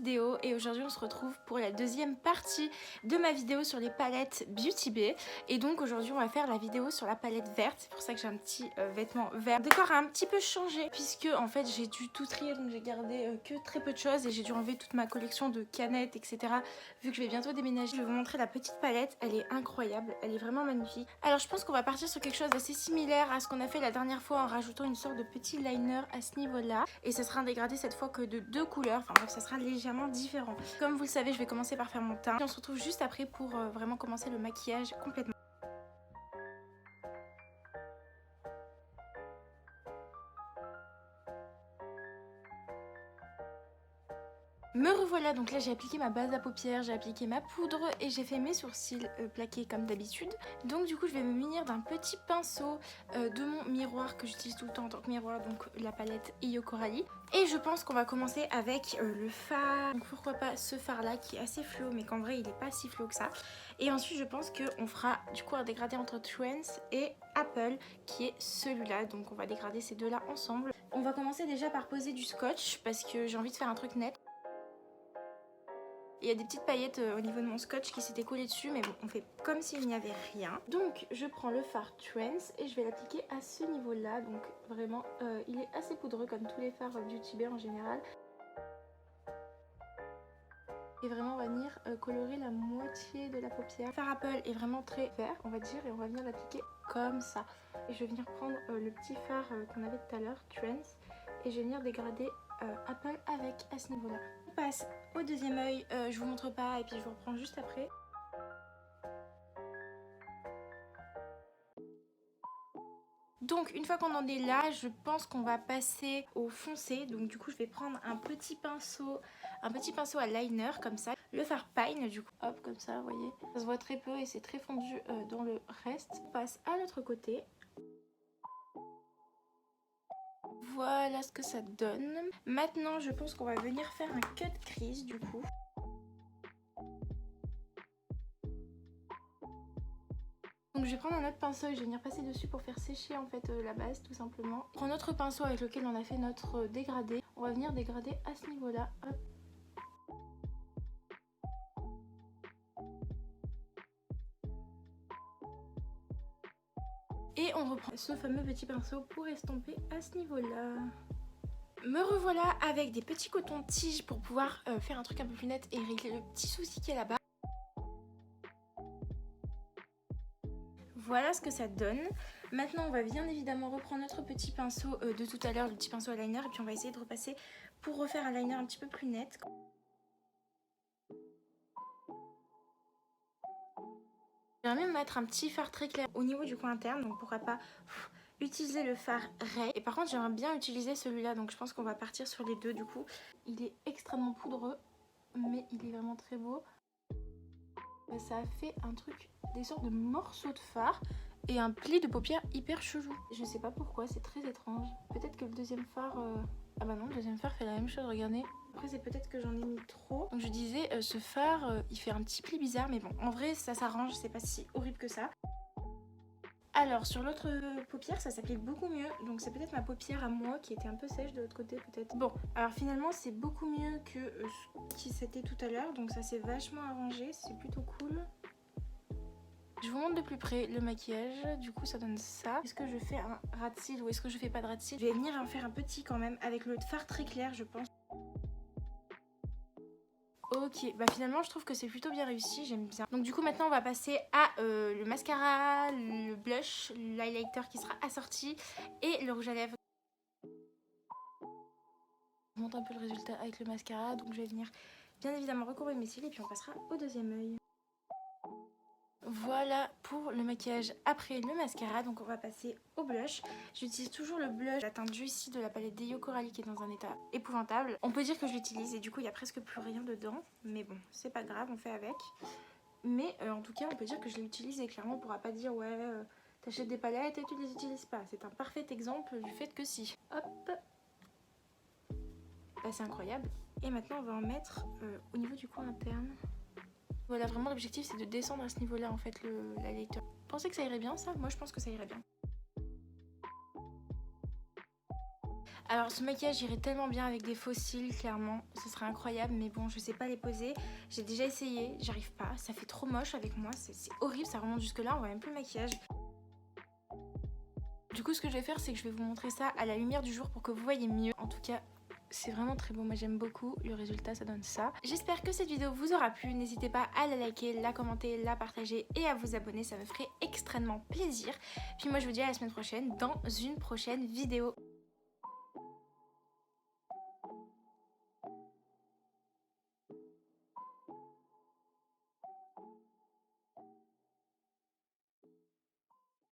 vidéo et aujourd'hui on se retrouve pour la deuxième partie de ma vidéo sur les palettes Beauty Bay. Et donc aujourd'hui on va faire la vidéo sur la palette verte, c'est pour ça que j'ai un petit vêtement vert. Le décor a un petit peu changé puisque en fait j'ai dû tout trier, donc j'ai gardé que très peu de choses et j'ai dû enlever toute ma collection de canettes etc. Vu que je vais bientôt déménager, je vais vous montrer la petite palette, elle est incroyable, elle est vraiment magnifique. Alors je pense qu'on va partir sur quelque chose d'assez similaire à ce qu'on a fait la dernière fois en rajoutant une sorte de petit liner à ce niveau là. Et ça sera un dégradé cette fois que de deux couleurs, enfin bref ça sera légèrement différent. Comme vous le savez, je vais commencer par faire mon teint et on se retrouve juste après pour vraiment commencer le maquillage complètement. Me revoilà, donc là j'ai appliqué ma base à paupières, j'ai appliqué ma poudre et j'ai fait mes sourcils plaqués comme d'habitude. Donc du coup je vais me munir d'un petit pinceau de mon miroir que j'utilise tout le temps en tant que miroir, donc la palette Io Coralie. Et je pense qu'on va commencer avec le fard, donc pourquoi pas ce fard là qui est assez fluo mais qu'en vrai il n'est pas si fluo que ça. Et ensuite je pense qu'on fera du coup un dégradé entre Trends et Apple qui est celui-là, donc on va dégrader ces deux là ensemble. On va commencer déjà par poser du scotch parce que j'ai envie de faire un truc net. Il y a des petites paillettes au niveau de mon scotch qui s'étaient collées dessus, mais bon, on fait comme s'il n'y avait rien. Donc, je prends le fard Trends et je vais l'appliquer à ce niveau-là. Donc, vraiment, il est assez poudreux comme tous les fards Beauty Bay en général. Et vraiment, on va venir colorer la moitié de la paupière. Le fard Apple est vraiment très vert, on va dire, et on va venir l'appliquer comme ça. Et je vais venir prendre le petit fard qu'on avait tout à l'heure, Trends, et je vais venir dégrader Apple avec à ce niveau-là. On passe au deuxième œil, je vous montre pas et puis je vous reprends juste après. Donc une fois qu'on en est là, je pense qu'on va passer au foncé. Donc du coup je vais prendre un petit pinceau à liner comme ça. Le fard Pine du coup, hop comme ça, vous voyez. Ça se voit très peu et c'est très fondu dans le reste. On passe à l'autre côté. Voilà ce que ça donne. Maintenant je pense qu'on va venir faire un cut crease du coup. Donc je vais prendre un autre pinceau et je vais venir passer dessus pour faire sécher en fait la base tout simplement. Prends notre pinceau avec lequel on a fait notre dégradé. On va venir dégrader à ce niveau là. Hop. Et on reprend ce fameux petit pinceau pour estomper à ce niveau là. Me revoilà avec des petits cotons-tiges pour pouvoir faire un truc un peu plus net et régler le petit souci qui est là-bas. Voilà ce que ça donne. Maintenant on va bien évidemment reprendre notre petit pinceau de tout à l'heure, le petit pinceau à liner, et puis on va essayer de repasser pour refaire un liner un petit peu plus net. J'aimerais bien mettre un petit fard très clair au niveau du coin interne, donc pourquoi pas utiliser le fard Ray. Et par contre j'aimerais bien utiliser celui-là, donc je pense qu'on va partir sur les deux du coup. Il est extrêmement poudreux, mais il est vraiment très beau. Ça a fait un truc, des sortes de morceaux de fard et un pli de paupières hyper chelou. Je sais pas pourquoi, c'est très étrange. Peut-être que le deuxième fard... Ah bah non, le deuxième fard fait la même chose, regardez. Après c'est peut-être que j'en ai mis trop. Donc je disais, ce fard, il fait un petit pli bizarre, mais bon, en vrai ça s'arrange, c'est pas si horrible que ça. Alors sur l'autre paupière ça s'applique beaucoup mieux, donc c'est peut-être ma paupière à moi qui était un peu sèche de l'autre côté peut-être. Bon alors finalement c'est beaucoup mieux que ce qui c'était tout à l'heure, donc ça s'est vachement arrangé, c'est plutôt cool. Je vous montre de plus près le maquillage, du coup ça donne ça. Est-ce que je fais un ras de cils ou est-ce que je fais pas de ras de cils? Je vais venir en faire un petit quand même avec le fard très clair je pense. Ok, bah finalement je trouve que c'est plutôt bien réussi, j'aime bien. Donc du coup maintenant on va passer à le mascara, le blush, l'highlighter qui sera assorti et le rouge à lèvres. Je montre un peu le résultat avec le mascara, donc je vais venir bien évidemment recouvrir mes cils et puis on passera au deuxième œil. Voilà pour le maquillage après le mascara, donc on va passer au blush. J'utilise toujours le blush, la teinte Juicy de la palette Io Coralie qui est dans un état épouvantable. On peut dire que je l'utilise et du coup il n'y a presque plus rien dedans, mais bon c'est pas grave, on fait avec. Mais en tout cas on peut dire que je l'ai utilisé, clairement on pourra pas dire ouais t'achètes des palettes et tu les utilises pas. C'est un parfait exemple du fait que si. Hop, bah, c'est incroyable. Et maintenant on va en mettre au niveau du coin interne. Voilà, vraiment l'objectif c'est de descendre à ce niveau là en fait l'highlighter. Vous pensez que ça irait bien ça? Moi je pense que ça irait bien. Alors ce maquillage irait tellement bien avec des faux cils, clairement, ce serait incroyable, mais bon je sais pas les poser. J'ai déjà essayé, j'arrive pas, ça fait trop moche avec moi, c'est horrible, ça remonte jusque là, on voit même plus le maquillage. Du coup ce que je vais faire c'est que je vais vous montrer ça à la lumière du jour pour que vous voyez mieux. En tout cas c'est vraiment très beau, moi j'aime beaucoup, le résultat ça donne ça. J'espère que cette vidéo vous aura plu, n'hésitez pas à la liker, la commenter, la partager et à vous abonner, ça me ferait extrêmement plaisir. Puis moi je vous dis à la semaine prochaine dans une prochaine vidéo.